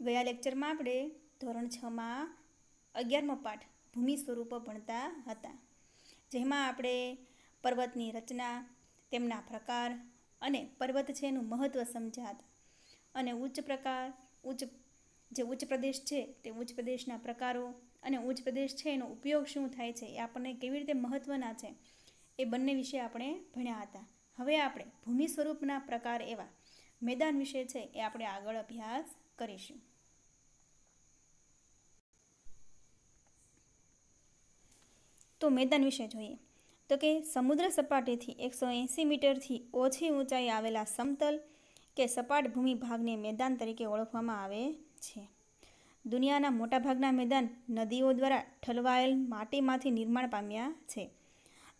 ગયા લેક્ચરમાં આપણે ધોરણ 6માં 11મો પાઠ ભૂમિ સ્વરૂપો ભણતા હતા, જેમાં આપણે પર્વતની રચના, તેમના પ્રકાર અને પર્વત છે એનું મહત્ત્વ સમજ્યા હતા. અને ઉચ્ચ પ્રદેશ છે તે ઉચ્ચ પ્રદેશના પ્રકારો અને ઉચ્ચ પ્રદેશ છે એનો ઉપયોગ શું થાય છે, એ આપણને કેવી રીતે મહત્ત્વના છે, એ બંને વિશે આપણે ભણ્યા હતા. હવે આપણે ભૂમિ સ્વરૂપના પ્રકાર એવા મેદાન વિશે છે એ આપણે આગળ અભ્યાસ કરીશું. તો મેદાન વિશે જોઈએ તો કે સમુદ્ર સપાટીથી 180 મીટરથી ઓછી ઊંચાઈ આવેલા સમતલ કે સપાટ ભૂમિ ભાગને મેદાન તરીકે ઓળખવામાં આવે છે. દુનિયાના મોટાભાગના મેદાન નદીઓ દ્વારા ઠલવાયેલ માટીમાંથી નિર્માણ પામ્યા છે.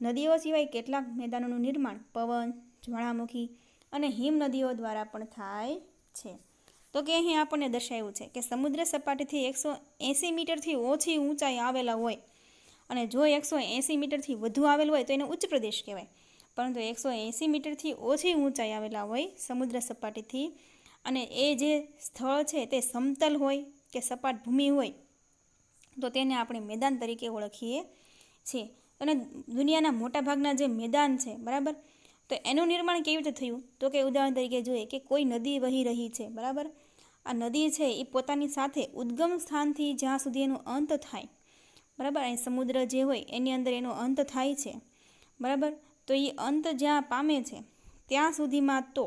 નદીઓ સિવાય કેટલાક મેદાનોનું નિર્માણ પવન, જ્વાળામુખી અને હિમ નદીઓ દ્વારા પણ થાય છે. તો કે અહીં આપણને દર્શાવ્યું છે કે સમુદ્ર સપાટીથી 180 મીટરથી ઓછી ઊંચાઈ આવેલા હોય, અને જો 180 મીટરથી વધુ આવેલ હોય તો એને ઉચ્ચ પ્રદેશ કહેવાય. પરંતુ 180 મીટરથી ઓછી ઊંચાઈ આવેલા હોય સમુદ્ર સપાટીથી, અને એ જે સ્થળ છે તે સમતલ હોય કે સપાટ ભૂમિ હોય, તો તેને આપણે મેદાન તરીકે ઓળખીએ છીએ. અને દુનિયાના મોટાભાગના જે મેદાન છે, બરાબર, તો એનું નિર્માણ કેવી રીતે થયું? તો કે ઉદાહરણ તરીકે જોઈએ કે કોઈ નદી વહી રહી છે, બરાબર. આ નદી છે એ પોતાની સાથે ઉદ્ગમ સ્થાનથી જ્યાં સુધી એનો અંત થાય, બરાબર, અહીં સમુદ્ર જે હોય એની અંદર એનો અંત થાય છે, બરાબર. તો એ અંત જ્યાં પામે છે ત્યાં સુધીમાં તો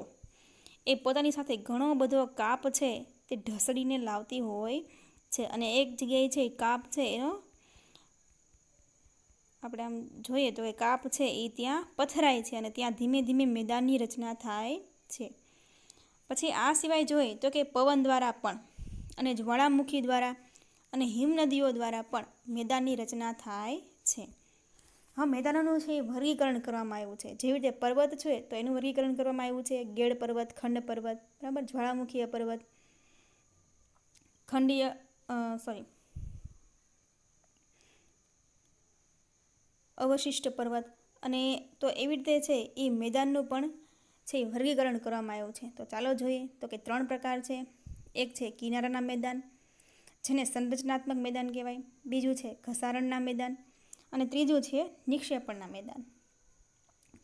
એ પોતાની સાથે ઘણો બધો કાપ છે તે ઢસડીને લાવતી હોય છે. અને એક જગ્યાએ છે કાપ છે એનો આપણે આમ જોઈએ તો એ કાપ છે એ ત્યાં પથરાય છે અને ત્યાં ધીમે ધીમે મેદાનની રચના થાય છે. પછી આ સિવાય જોઈએ તો કે પવન દ્વારા પણ અને જ્વાળામુખી દ્વારા અને હિમનદીઓ દ્વારા પણ મેદાનની રચના થાય છે. હા, મેદાનોનું છે વર્ગીકરણ કરવામાં આવ્યું છે. જેવી રીતે પર્વત છે તો એનું વર્ગીકરણ કરવામાં આવ્યું છે ગેડ પર્વત, ખંડ પર્વત, બરાબર, જ્વાળામુખીય પર્વત, અવશિષ્ટ પર્વત. અને તો એવી રીતે છે એ મેદાનનું પણ છે વર્ગીકરણ કરવામાં આવ્યું છે. તો ચાલો જોઈએ તો કે 3 પ્રકાર છે. એક છે કિનારાના મેદાન, જેને સંરચનાત્મક મેદાન કહેવાય. બીજું છે ઘસારણના મેદાન અને ત્રીજું છે નિક્ષેપણના મેદાન.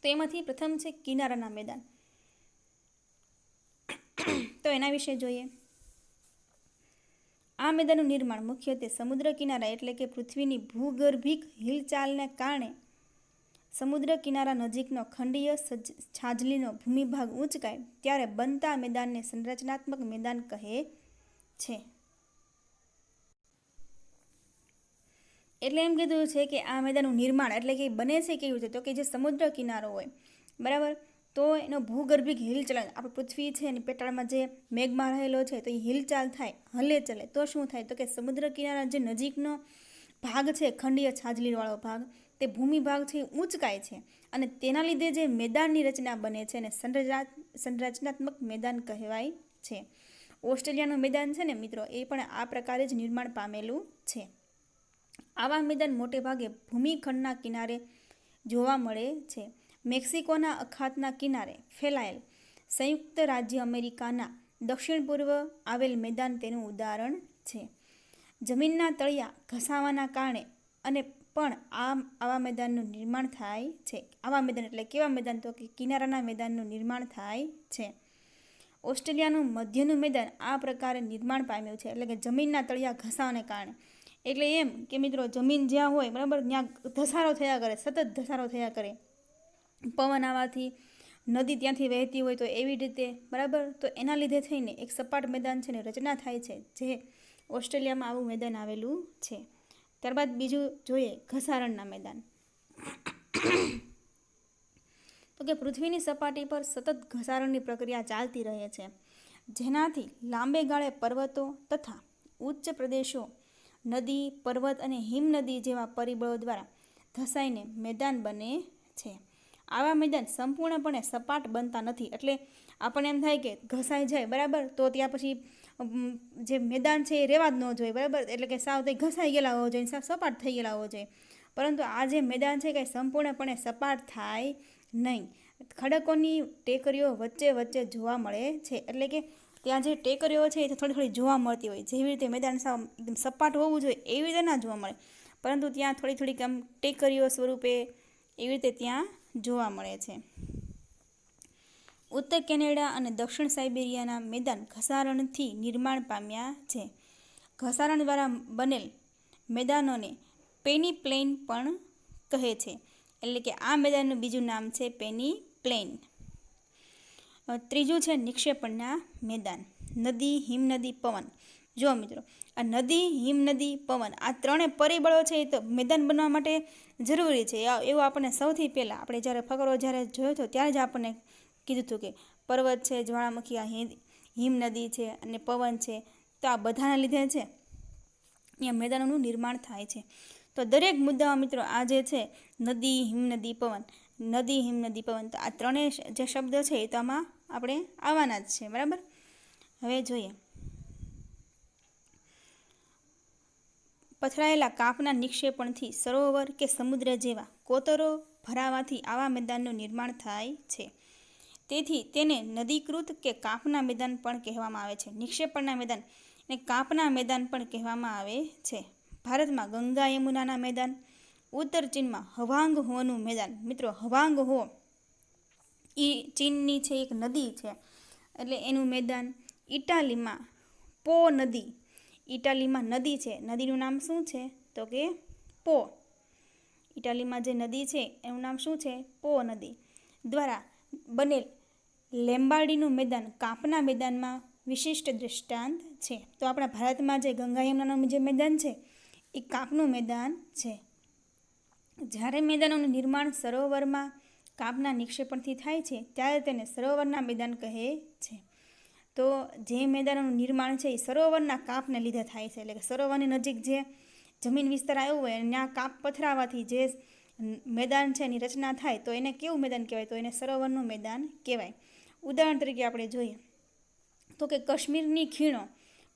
તો એમાંથી પ્રથમ છે કિનારાના મેદાન. તો એના વિશે જોઈએ. આ મેદાનનું નિર્માણ મુખ્યત્વે સમુદ્ર કિનારા એટલે કે પૃથ્વીની ભૂગર્ભિક હિલચાલને કારણે સમુદ્ર કિનારા નજીકનો ખંડીય છાજલીનો ભૂમિભાગ ઊંચકાય ત્યારે બનતા મેદાનને સંરચનાત્મક મેદાન કહે છે. એટલે એમ કીધું છે કે આ મેદાનનું નિર્માણ એટલે કે બને છે કેવી રીતે? તો કે જે સમુદ્ર કિનારો હોય, બરાબર, તો એનો ભૂગર્ભિક હિલચાલ, આપણી પૃથ્વી છે એની પેટાળમાં જે મેઘમાં રહેલો છે તો એ હિલચાલ થાય, હલે ચલે, તો શું થાય? તો કે સમુદ્ર કિનારા જે નજીકનો ભાગ છે ખંડીય છાજલીવાળો ભાગ, તે ભૂમિ ભાગ છે ઊંચકાય છે અને તેના લીધે જે મેદાનની રચના બને છે એને સંરચનાત્મક મેદાન કહેવાય છે. ઓસ્ટ્રેલિયાનું મેદાન છે ને મિત્રો, એ પણ આ પ્રકારે જ નિર્માણ પામેલું છે. આવા મેદાન મોટે ભાગે ભૂમિખંડના કિનારે જોવા મળે છે. મેક્સિકોના અખાતના કિનારે ફેલાયેલ સંયુક્ત રાજ્ય અમેરિકાના દક્ષિણ પૂર્વ આવેલ મેદાન તેનું ઉદાહરણ છે. જમીનના તળિયા ઘસાવાના કારણે અને પણ આવા મેદાનનું નિર્માણ થાય છે. આવા મેદાન એટલે કેવા મેદાન? તો કે કિનારાના મેદાનનું નિર્માણ થાય છે. ઓસ્ટ્રેલિયાનું મધ્યનું મેદાન આ પ્રકારે નિર્માણ પામ્યું છે, એટલે કે જમીનના તળિયા ઘસાવાને કારણે. એટલે એમ કે મિત્રો, જમીન જ્યાં હોય, બરાબર, ત્યાં ધસારો થયા કરે, સતત ધસારો થયા કરે. પવન આવવાથી નદી ત્યાંથી વહેતી હોય તો એવી રીતે, બરાબર, તો એના લીધે થઈને એક સપાટ મેદાન છે ને રચના થાય છે, જે ઓસ્ટ્રેલિયામાં આવું મેદાન આવેલું છે. ત્યારબાદ બીજું જોઈએ ઘસારણના મેદાન. તો કે પૃથ્વીની સપાટી પર સતત ઘસારણની પ્રક્રિયા ચાલતી રહે છે, જેનાથી લાંબે ગાળે પર્વતો તથા ઉચ્ચ પ્રદેશો નદી, પર્વત અને હિમનદી જેવા પરિબળો દ્વારા ધસાઈને મેદાન બને છે. આવા મેદાન સંપૂર્ણપણે સપાટ બનતા નથી. એટલે આપણને એમ થાય કે ઘસાઈ જાય, બરાબર, તો ત્યાં પછી જે મેદાન છે એ રહેવા જ ન જોઈએ, બરાબર, એટલે કે સાવ તે ઘસાઈ ગયેલા હોવો જોઈએ, સાવ સપાટ થઈ ગયેલા હોવો જોઈએ. પરંતુ આ જે મેદાન છે કંઈ સંપૂર્ણપણે સપાટ થાય નહીં. ખડકોની ટેકરીઓ વચ્ચે વચ્ચે જોવા મળે છે. એટલે કે ત્યાં જે ટેકરીઓ છે એ થોડી થોડી જોવા મળતી હોય. જેવી રીતે મેદાન સાવ એકદમ સપાટ હોવું જોઈએ એવી રીતે ના જોવા મળે, પરંતુ ત્યાં થોડી થોડીક આમ ટેકરીઓ સ્વરૂપે એવી રીતે ત્યાં જોવા મળે છે. ઉત્તર કેનેડા અને દક્ષિણ સાઇબેરિયાના મેદાન ઘસારણથી નિર્માણ પામ્યા છે. ઘસારણ દ્વારા બનેલ મેદાનોને પેની પ્લેન પણ કહે છે. એટલે કે આ મેદાનનું બીજું નામ છે પેની પ્લેન. ત્રીજું છે નિક્ષેપણના મેદાન. નદી, હિમનદી, પવન. જો મિત્રો, આ નદી, હિમનદી, પવન આ ત્રણે પરિબળો છે એ તો મેદાન બનવા માટે જરૂરી છે. એવું આપણને સૌથી પહેલાં આપણે જ્યારે ફકરો જ્યારે જોયો હતો ત્યારે જ આપણને કીધું હતું કે પર્વત છે, જ્વાળામુખી, આ હિમનદી છે અને પવન છે, તો આ બધાના લીધે છે અહીંયા મેદાનોનું નિર્માણ થાય છે. તો દરેક મુદ્દાઓ મિત્રો આ જે છે નદી, હિમનદી, પવન, નદી, હિમનદી, પવન, તો આ ત્રણેય જે શબ્દ છે એ તો આમાં આપણે આવવાના જ છે. બરાબર. હવે જોઈએ, પથરાયેલા કાપના નિક્ષેપણથી સરોવર કે સમુદ્ર જેવા કોતરો ભરાવાથી આવા મેદાનનું નિર્માણ થાય છે. તેથી તેને નદીકૃત કે કાપના મેદાન પણ કહેવામાં આવે છે. નિક્ષેપણના મેદાન અને કાપના મેદાન પણ કહેવામાં આવે છે. ભારતમાં ગંગા યમુનાના મેદાન, ઉત્તર ચીનમાં હવાંગ હોનું મેદાન. મિત્રો, હવાંગ હો એ ચીનની છે એક નદી છે, એટલે એનું મેદાન. ઇટાલીમાં પો નદી, ઇટાલીમાં નદી છે, નદીનું નામ શું છે તો કે પો. ઇટાલીમાં જે નદી છે એનું નામ શું છે? પો નદી. દ્વારા બનેલ લેમ્બાર્ડીનું મેદાન કાપના મેદાનમાં વિશિષ્ટ દૃષ્ટાંત છે. તો આપણા ભારતમાં જે ગંગા યમુનાનું જે મેદાન છે એ કાપનું મેદાન છે. જ્યારે મેદાનોનું નિર્માણ સરોવરમાં કાપના નિક્ષેપણથી થાય છે ત્યારે તેને સરોવરના મેદાન કહે છે. તો જે મેદાનોનું નિર્માણ છે એ સરોવરના કાપને લીધે થાય છે. એટલે કે સરોવરની નજીક જે જમીન વિસ્તાર આવ્યો હોય અને ત્યાં કાપ પથરાવાથી જે મેદાન છે એની રચના થાય તો એને કેવું મેદાન કહેવાય? તો એને સરોવરનું મેદાન કહેવાય. ઉદાહરણ તરીકે આપણે જોઈએ તો કે કાશ્મીરની ખીણો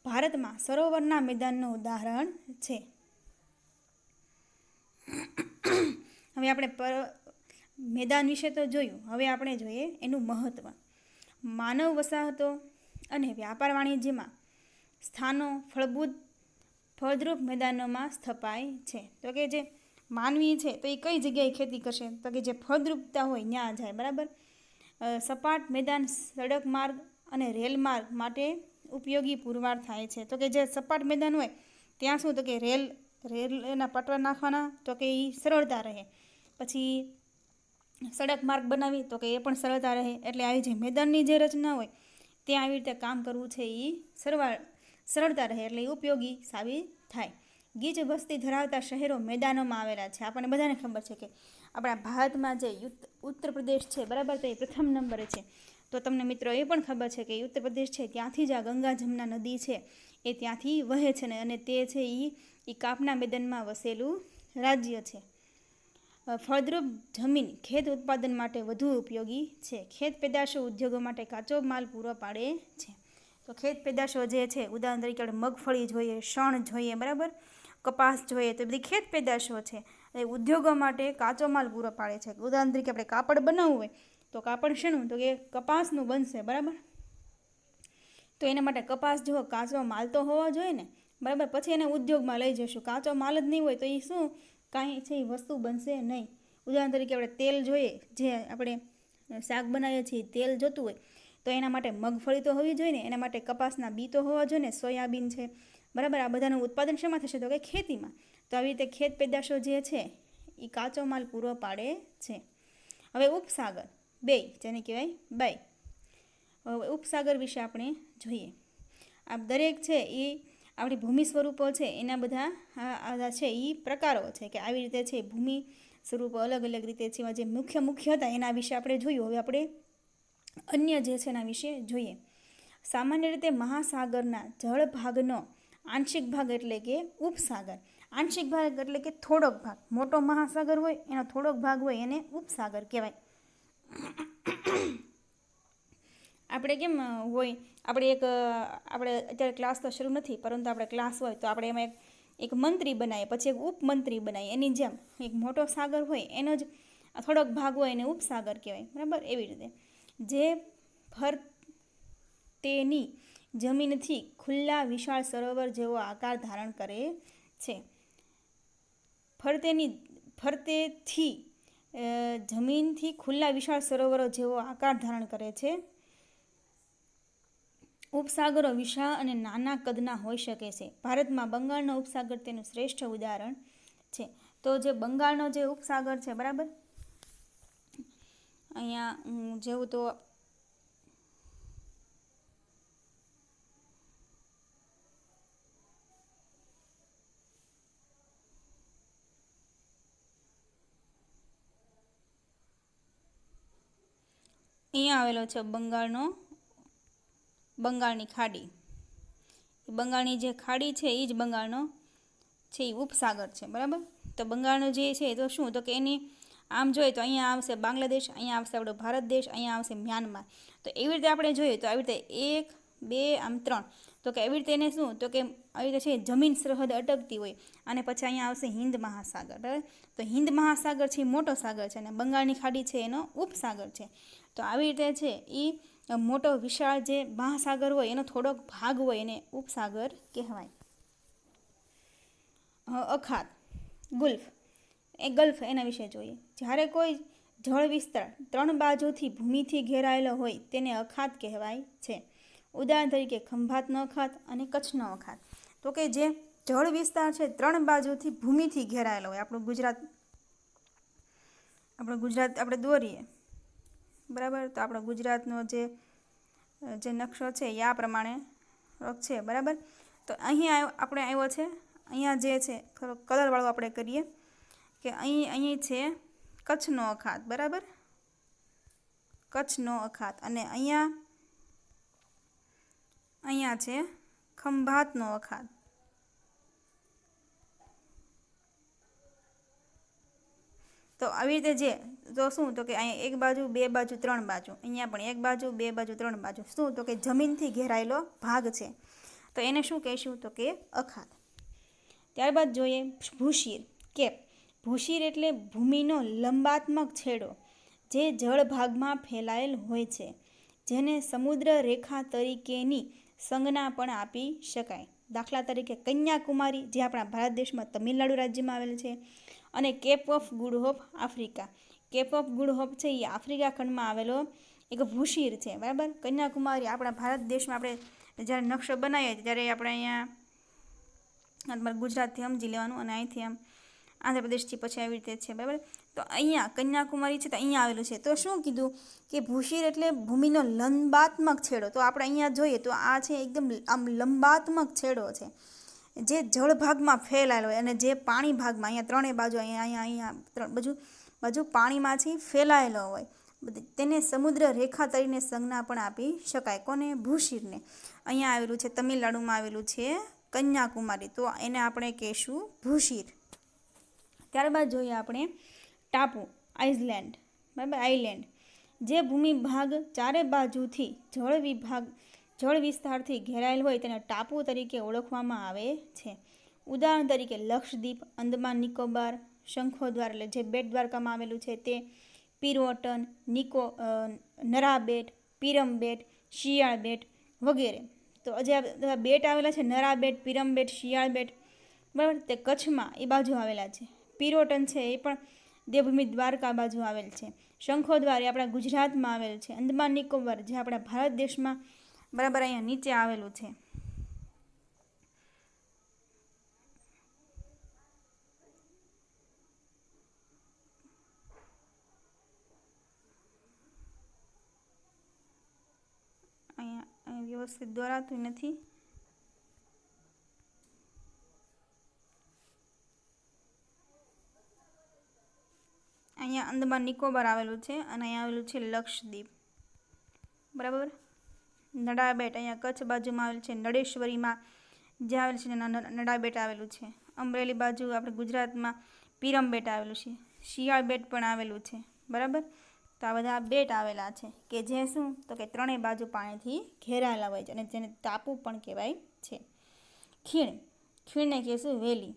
ભારતમાં સરોવરના મેદાનનું ઉદાહરણ છે. હવે આપણે મેદાન વિશે તો જોયું, હવે આપણે જોઈએ એનું મહત્ત્વ. માનવ વસાહતો અને વ્યાપાર વાણિજ્યમાં સ્થાનો ફળદ્રુપ મેદાનોમાં સ્થપાય છે. તો કે જે માનવી છે તો એ કઈ જગ્યાએ ખેતી કરશે? તો કે જે ફળદ્રુપતા હોય ત્યાં જાય. બરાબર. સપાટ મેદાન સડક માર્ગ અને રેલ માર્ગ માટે ઉપયોગી પુરવાર થાય છે. તો કે જે સપાટ મેદાન હોય ત્યાં શું? તો કે રેલના પટરા નાખવાના, તો કે એ સરળતા રહે. પછી સડક માર્ગ બનાવી તો કે એ પણ સરળતા રહે. એટલે આવી જે મેદાનની જે રચના હોય ત્યાં આવી રીતે કામ કરવું છે એ સરળતા રહે, એટલે એ ઉપયોગી સાબિત થાય. ગીચ વસ્તી ધરાવતા શહેરો મેદાનોમાં આવેલા છે. આપણને બધાને ખબર છે કે આપણા ભારતમાં જે ઉત્તર પ્રદેશ છે, બરાબર, તો એ પ્રથમ નંબરે છે. તો તમને મિત્રો એ પણ ખબર છે કે ઉત્તર પ્રદેશ છે ત્યાંથી જ આ ગંગા જમના નદી છે એ ત્યાંથી વહે છે ને, અને તે છે એ કાપના મેદાનમાં વસેલું રાજ્ય છે. ફળદ્રુપ જમીન ખેત ઉત્પાદન માટે વધુ ઉપયોગી છે. ખેત પેદાશો ઉદ્યોગો માટે કાચો માલ પૂરો પાડે છે. તો ખેત પેદાશો જે છે, ઉદાહરણ તરીકે આપણે મગફળી જોઈએ, શણ જોઈએ, બરાબર, કપાસ જોઈએ, તો બધી ખેત પેદાશો છે એ ઉદ્યોગો માટે કાચો માલ પૂરો પાડે છે. ઉદાહરણ તરીકે આપણે કાપડ બનાવવું હોય તો કાપડ શેનું? તો કે કપાસનું બનશે. બરાબર. તો એના માટે કપાસ જેવો કાચો માલ તો હોવો જોઈએ ને, બરાબર, પછી એને ઉદ્યોગમાં લઈ જઈશું. કાચો માલ જ નહીં હોય તો એ શું કાંઈ છે એ વસ્તુ બનશે નહીં. ઉદાહરણ તરીકે આપણે તેલ જોઈએ, જે આપણે શાક બનાવીએ છીએ તેલ જોતું હોય તો એના માટે મગફળી તો હોવી જોઈએ ને, એના માટે કપાસના બી તો હોવા જોઈએ ને, સોયાબીન છે, બરાબર. આ બધાનું ઉત્પાદન શેમાં થશે? તો કે ખેતીમાં. તો આવી રીતે ખેત પેદાશો જે છે એ કાચો માલ પૂરો પાડે છે. હવે ઉપસાગર બે, જેને કહેવાય બાય. હવે ઉપસાગર વિશે આપણે જોઈએ. આ દરેક છે એ આપણી ભૂમિ સ્વરૂપો છે એના બધા છે એ પ્રકારો છે કે આવી રીતે છે ભૂમિ સ્વરૂપો અલગ અલગ રીતે છે. જે મુખ્ય હતા એના વિશે આપણે જોયું. હવે આપણે અન્ય જે છે એના વિશે જોઈએ. સામાન્ય રીતે મહાસાગરના જળભાગનો આંશિક ભાગ એટલે કે ઉપસાગર. આંશિક ભાગ એટલે કે થોડોક ભાગ. મોટો મહાસાગર હોય એનો થોડોક ભાગ હોય એને ઉપસાગર કહેવાય. આપણે કેમ હોય, આપણે અત્યારે ક્લાસ તો શરૂ નથી, પરંતુ આપણે ક્લાસ હોય તો આપણે એમાં એક મંત્રી બનાવીએ, પછી એક ઉપમંત્રી બનાવીએ. એની જેમ એક મોટો સાગર હોય એનો જ થોડોક ભાગ હોય એને ઉપસાગર કહેવાય. બરાબર. એવી રીતે જે ફરતેની જમીનથી ખુલ્લા વિશાળ સરોવર જેવો આકાર ધારણ કરે છે. ફરતેથી જમીનથી ખુલ્લા વિશાળ સરોવરો જેવો આકાર ધારણ કરે છે. ઉપસાગરો વિશાળ અને નાના કદના હોઈ શકે છે. ભારતમાં બંગાળનો ઉપસાગર તેનું શ્રેષ્ઠ ઉદાહરણ છે. તો જે બંગાળનો જે ઉપસાગર છે, બરાબર, અહીંયા જેવું તો અહીંયા આવેલો છે બંગાળની ખાડી. બંગાળની જે ખાડી છે એ જ બંગાળનો છે એ ઉપસાગર છે, બરાબર. તો બંગાળનો જે છે તો શું, તો કે એની આમ જોઈએ તો અહીંયા આવશે બાંગ્લાદેશ, અહીંયા આવશે આપણો ભારત દેશ, અહીંયા આવશે મ્યાનમાર. તો એવી રીતે આપણે જોઈએ તો આવી રીતે 1, 2, આમ 3. તો કે એવી રીતે એને શું, તો કે આવી રીતે છે જમીન સરહદ અટકતી હોય અને પછી અહીંયા આવશે હિન્દ મહાસાગર, બરાબર. તો હિન્દ મહાસાગર છે એ મોટો સાગર છે અને બંગાળની ખાડી છે એનો ઉપસાગર છે. તો આવી રીતે છે એ મોટો વિશાળ જે મહાસાગર હોય એનો થોડોક ભાગ હોય એને ઉપસાગર કહેવાય. અખાત, ગલ્ફ એના વિશે જોઈએ. જ્યારે કોઈ જળ વિસ્તાર 3 બાજુથી ભૂમિથી ઘેરાયેલો હોય તેને અખાત કહેવાય છે. ઉદાહરણ તરીકે ખંભાતનો અખાત અને કચ્છનો અખાત. તો કે જે જળ વિસ્તાર છે 3 બાજુથી ભૂમિથી ઘેરાયેલો હોય, આપણું ગુજરાત આપણે દોરીએ, બરાબર. તો આપણો ગુજરાતનો જે નકશો છે એ આ પ્રમાણે છે, બરાબર. તો અહીંયા આપણે આવ્યો છે, અહીંયા જે છે થોડો કલરવાળો આપણે કરીએ કે અહીં છે કચ્છનો અખાત, બરાબર, કચ્છનો અખાત. અને અહીંયા છે ખંભાતનો અખાત. તો આવી રીતે તો શું, તો કે અહીંયા 1 બાજુ 2 બાજુ 3 બાજુ, અહીંયા પણ 1 બાજુ 2 બાજુ 3 બાજુ, શું, તો કે જમીનથી ઘેરાયેલો ભાગ છે. તો એને શું કહીશું, તો કે અખાત. ત્યારબાદ જોઈએ ભૂશીર, કેપ. ભૂશીર એટલે ભૂમિનો લંબાત્મક છેડો જે જળભાગમાં ફેલાયેલ હોય છે, જેને સમુદ્ર રેખા તરીકેની સંજ્ઞા પણ આપી શકાય. દાખલા તરીકે કન્યાકુમારી, જે આપણા ભારત દેશમાં તમિલનાડુ રાજ્યમાં આવેલ છે, અને Cape of Good Hope Africa. Cape of Good Hope છે એ આફ્રિકા ખંડમાં આવેલો એક ભૂશીર છે, બરાબર. કન્યાકુમારી આપણા ભારત દેશમાં આપણે જ્યારે નકશો બનાવીએ ત્યારે આપણે અહીંયા ગુજરાતથી સમજી લેવાનું અને અહીંથી આમ આંધ્રપ્રદેશથી પછી આવી રીતે છે, બરાબર. તો અહીંયા કન્યાકુમારી છે તો અહીંયા આવેલું છે. તો શું કીધું કે ભૂશીર એટલે ભૂમિનો લંબાત્મક છેડો. તો આપણે અહીંયા જોઈએ તો આ છે એકદમ આમ લંબાત્મક છેડો છે જે જળભાગમાં ફેલાયેલો હોય અને જે પાણી ભાગમાં અહીંયા 3 બાજુ અહીંયા બાજુ પાણીમાંથી ફેલાયેલો હોય, તેને સમુદ્ર રેખા તરીકે સંજ્ઞા પણ આપી શકાય. કોને? ભૂશીરને. અહીંયા આવેલું છે, તમિલનાડુમાં આવેલું છે કન્યાકુમારી, તો એને આપણે કહીશું ભૂશીર. ત્યારબાદ જોઈએ આપણે ટાપુ, આઇલેન્ડ. જે ભૂમિ ભાગ 4 બાજુથી જળ વિસ્તારથી ઘેરાયેલ હોય તેને ટાપુ તરીકે ઓળખવામાં આવે છે. ઉદાહરણ તરીકે લક્ષદ્વીપ, અંદમાન નિકોબાર, શંખોદ્વાર એટલે જે બેટ દ્વારકામાં આવેલું છે તે, પિરોટન, નરા બેટ, પીરમ બેટ, શિયાળ બેટ વગેરે. તો જે બેટ આવેલા છે નરા બેટ, પીરમ બેટ, શિયાળ બેટ, બરાબર, તે કચ્છમાં એ બાજુ આવેલા છે. પિરોટન છે એ પણ દેવભૂમિ દ્વારકા બાજુ આવેલ છે. શંખોદ્વાર એ આપણા ગુજરાતમાં આવેલ છે. અંદમાન નિકોબાર જે આપણા ભારત દેશમાં, બરાબર, અહીંયા નીચે આવેલું છે. અહીંયા વ્યવસ્થિત દોરાતું નથી. અહીંયા અંદમાન નિકોબાર આવેલું છે અને અહીંયા આવેલું છે લક્ષદ્વીપ, બરાબર. નડા બેટ અહીંયા કચ્છ બાજુમાં આવેલું છે. નળેશ્વરીમાં જે આવેલું છે નડા બેટ આવેલું છે. અમરેલી બાજુ આપણે ગુજરાતમાં પીરમ બેટ આવેલું છે. શિયાળ બેટ પણ આવેલું છે, બરાબર. તો આ બધા બેટ આવેલા છે કે જે શું, તો કે 3 બાજુ પાણીથી ઘેરાયેલા હોય છે અને જેને ટાપુ પણ કહેવાય છે. ખીણને કહેશું વેલી.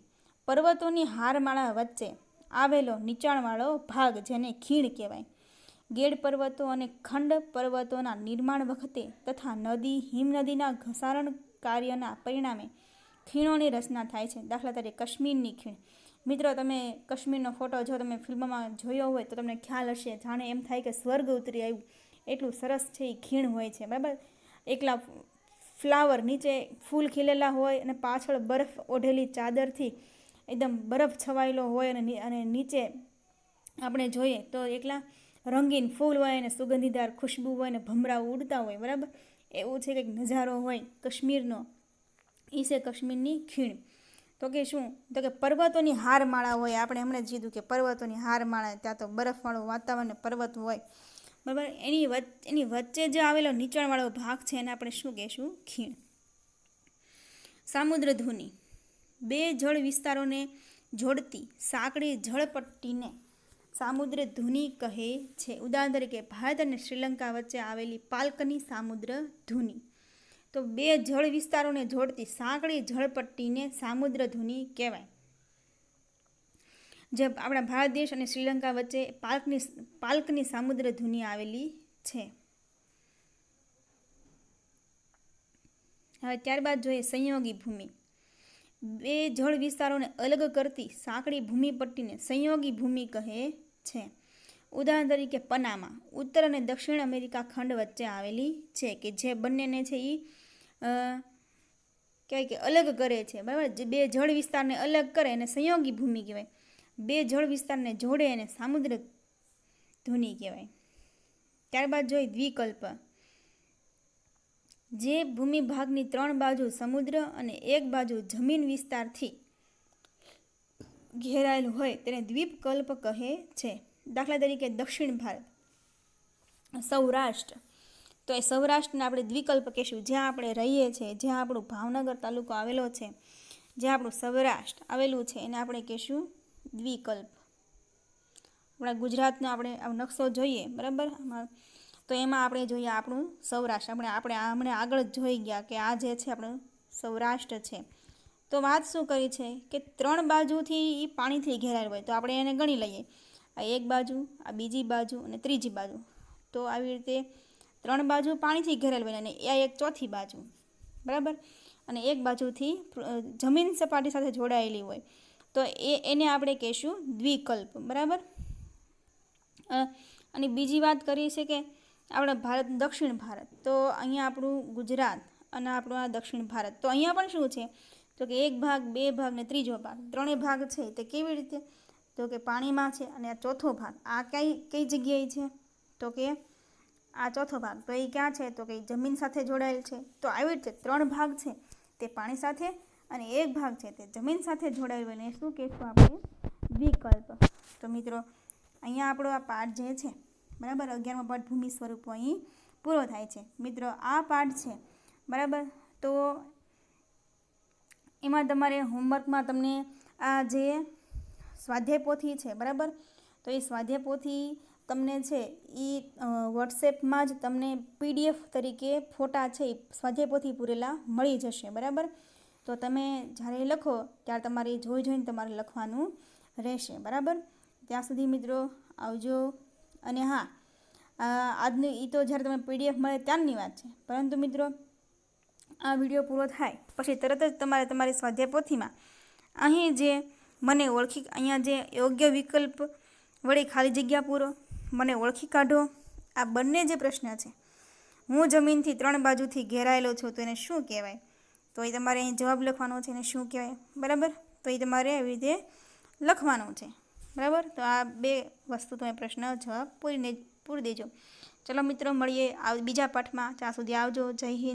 પર્વતોની હારમાળા વચ્ચે આવેલો નીચાણવાળો ભાગ જેને ખીણ કહેવાય. ગેડ પર્વતો અને ખંડ પર્વતોના નિર્માણ વખતે તથા નદી હિમનદીના ઘસારણ કાર્યના પરિણામે ખીણોની રચના થાય છે. દાખલા તરીકે કાશ્મીરની ખીણ. મિત્રો, તમે કાશ્મીરનો ફોટો જો તમે ફિલ્મમાં જોયો હોય તો તમને ખ્યાલ હશે, જાણે એમ થાય કે સ્વર્ગ ઉતરી આવ્યું, એટલું સરસ છે એ ખીણ હોય છે. બરાબર, એકલા ફ્લાવર નીચે ફૂલ ખીલેલા હોય અને પાછળ બરફ ઓઢેલી ચાદરથી એકદમ બરફ છવાયેલો હોય અને નીચે આપણે જોઈએ તો એકલા રંગીન ફૂલ હોય અને સુગંધીદાર ખુશ્બુ હોય અને ભમરા ઉડતા હોય. બરાબર, એવું છે કંઈક નજારો હોય કાશ્મીરનો. એ છે કાશ્મીરની ખીણ. તો કે શું? તો કે પર્વતોની હારમાળા હોય. આપણે હમણાં જ કીધું કે પર્વતોની હારમાળા, ત્યાં તો બરફવાળું વાતાવરણ પર્વત હોય. બરાબર, એની વચ્ચે જે આવેલો નીચાણવાળો ભાગ છે એને આપણે શું કહેશું? ખીણ. સામુદ્ર ધુની. બે જળ વિસ્તારોને જોડતી સાંકડી જળપટ્ટીને સામુદ્ર ધુની કહે છે. ઉદાહરણ તરીકે ભારત અને શ્રીલંકા વચ્ચે આવેલી પાલ્કની સામુદ્ર ધુની. તો બે જળ વિસ્તારોને જોડતી સાંકડી જળપટ્ટીને સામુદ્ર ધુની કહેવાય. જે આપણા ભારત દેશ અને શ્રીલંકા વચ્ચે પાલ્કની સામુદ્ર ધુની આવેલી છે. હવે ત્યારબાદ જોઈએ સંયોગી ભૂમિ. બે જળ વિસ્તારોને અલગ કરતી સાંકડી ભૂમિપટ્ટીને સંયોગી ભૂમિ કહે છે. ઉદાહરણ તરીકે પનામા ઉત્તર અને દક્ષિણ અમેરિકા ખંડ વચ્ચે આવેલી છે, કે જે બંનેને છે એ કહેવાય કે અલગ કરે છે. બરાબર, જે બે જળ વિસ્તારને અલગ કરે એને સંયોગી ભૂમિ કહેવાય. બે જળ વિસ્તારને જોડે એને સામુદ્ર ધુની કહેવાય. ત્યારબાદ જોઈએ દ્વિકલ્પ. જે ભૂમિભાગની 3 બાજુ સમુદ્ર અને એક બાજુ જમીન વિસ્તારથી ઘેરાયેલ હોય તેને દ્વીપકલ્પ કહે છે. દાખલા તરીકે દક્ષિણ ભારત, સૌરાષ્ટ્ર. તો એ સૌરાષ્ટ્રને આપણે દ્વિકલ્પ કહેશું. જ્યાં આપણે રહીએ છીએ, જ્યાં આપણું ભાવનગર તાલુકો આવેલો છે, જ્યાં આપણું સૌરાષ્ટ્ર આવેલું છે, એને આપણે કહેશું દ્વિકલ્પ. આપણા ગુજરાતનો આપણે નકશો જોઈએ, બરાબર, તો એમાં આપણે જોઈએ આપણું સૌરાષ્ટ્ર. આપણે હમણાં આગળ જ જોઈ ગયા કે આ જે છે આપણું સૌરાષ્ટ્ર છે. તો વાત શું કરી છે કે 3 બાજુથી એ પાણીથી ઘેરાયેલ હોય. તો આપણે એને ગણી લઈએ, આ એક બાજુ, આ બીજી બાજુ અને ત્રીજી બાજુ. તો આવી રીતે 3 બાજુ પાણીથી ઘેરાયેલ હોય અને આ એક ચોથી બાજુ. બરાબર, અને એક બાજુથી જમીન સપાટી સાથે જોડાયેલી હોય. તો એને આપણે કહેશું દ્વિકલ્પ. બરાબર, અને બીજી વાત કરી છે કે આપણે ભારત, દક્ષિણ ભારત. તો અહીંયા આપણું ગુજરાત અને આપણું આ દક્ષિણ ભારત. તો અહીંયા પણ શું છે? તો કે એક ભાગ, બે ભાગ ને ત્રીજો ભાગ, 3 ભાગ છે. તે કેવી રીતે? તો કે પાણીમાં છે. અને આ ચોથો ભાગ આ કઈ જગ્યાએ છે? તો કે આ ચોથો ભાગ. તો એ ક્યાં છે? તો કે જમીન સાથે જોડાયેલ છે. તો આવી રીતે 3 ભાગ છે તે પાણી સાથે અને એક ભાગ છે તે જમીન સાથે જોડાયેલ હોય ને શું કહેશું આપણે? દ્વિકલ્પ. તો મિત્રો, અહીંયા આપણો આ પાઠ જે છે, બરાબર, 11મો પાઠ ભૂમિ સ્વરૂપો અહીં પૂરો થાય છે. મિત્રો, આ પાઠ છે, બરાબર, તો એમાં તમારે હોમવર્કમાં તમને આ જે સ્વાધ્યાય પોથી છે, બરાબર, તો એ સ્વાધ્યાય પોથી તમને છે એ વોટ્સએપમાં જ તમને PDF તરીકે ફોટા છે એ સ્વાધ્યાય પોથી પૂરેલા મળી જશે. બરાબર, તો તમે જ્યારે લખો ત્યારે તમારે જોઈને તમારે લખવાનું રહેશે. બરાબર, ત્યાં સુધી મિત્રો આવજો. અને હા, આજનું એ તો જ્યારે તમે PDF મળે ત્યારની વાત છે, પરંતુ મિત્રો આ વિડીયો પૂરો થાય પછી તરત જ તમારે તમારી સ્વાધ્યાય પોથીમાં અહીં જે મને ઓળખી, અહીંયા જે યોગ્ય વિકલ્પ વડે ખાલી જગ્યા પૂરો, મને ઓળખી કાઢો, આ બંને જે પ્રશ્ન છે, હું જમીનથી 3 બાજુથી ઘેરાયેલો છું તો એને શું કહેવાય? તો એ તમારે અહીં જવાબ લખવાનો છે, એને શું કહેવાય? બરાબર, તો એ તમારે એવી રીતે લખવાનું છે. બરાબર, તો આ 2 વસ્તુ તમે પ્રશ્ન જવાબ પૂરી દેજો. ચલો મિત્રો, મળીએ બીજા પાઠમાં. ત્યાં સુધી આવજો. જય હિન્દ.